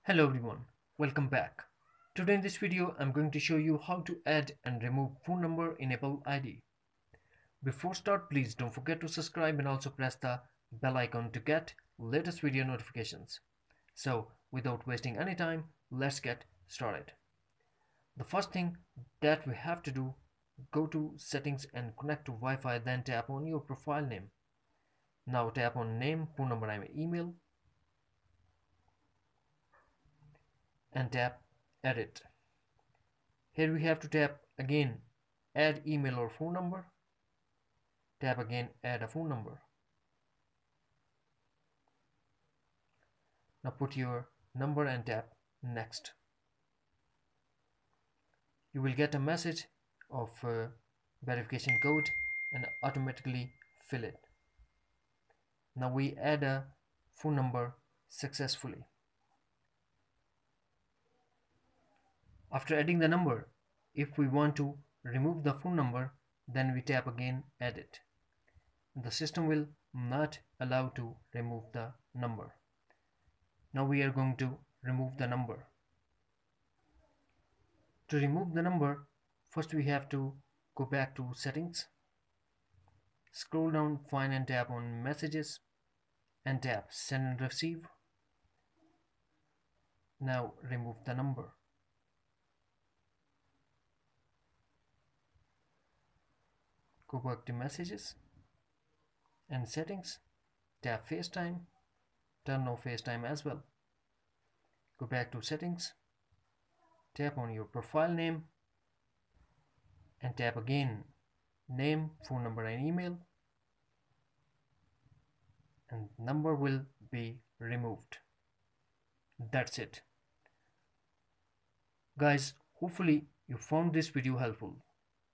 Hello everyone, welcome back. Today in this video I'm going to show you how to add and remove phone number in Apple ID. Before start, please don't forget to subscribe and also press the bell icon to get latest video notifications. So without wasting any time, let's get started. The first thing that we have to do, go to settings and connect to Wi-Fi, then tap on your profile name. Now tap on name, phone number and email and tap edit. Here we have to tap again add email or phone number. Tap again add a phone number. Now put your number and tap next. You will get a message of verification code and automatically fill it. Now we add a phone number successfully. After adding the number, if we want to remove the phone number, then we tap again edit. The system will not allow to remove the number. Now we are going to remove the number. To remove the number, first we have to go back to settings, scroll down, find and tap on messages and tap send and receive. Now remove the number. Go back to messages and settings, tap FaceTime, turn off FaceTime as well. Go back to settings, tap on your profile name and tap again name, phone number and email, and number will be removed. That's it. Guys, hopefully you found this video helpful.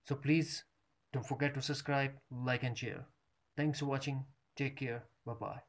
So please don't forget to subscribe, like and share. Thanks for watching. Take care. Bye bye.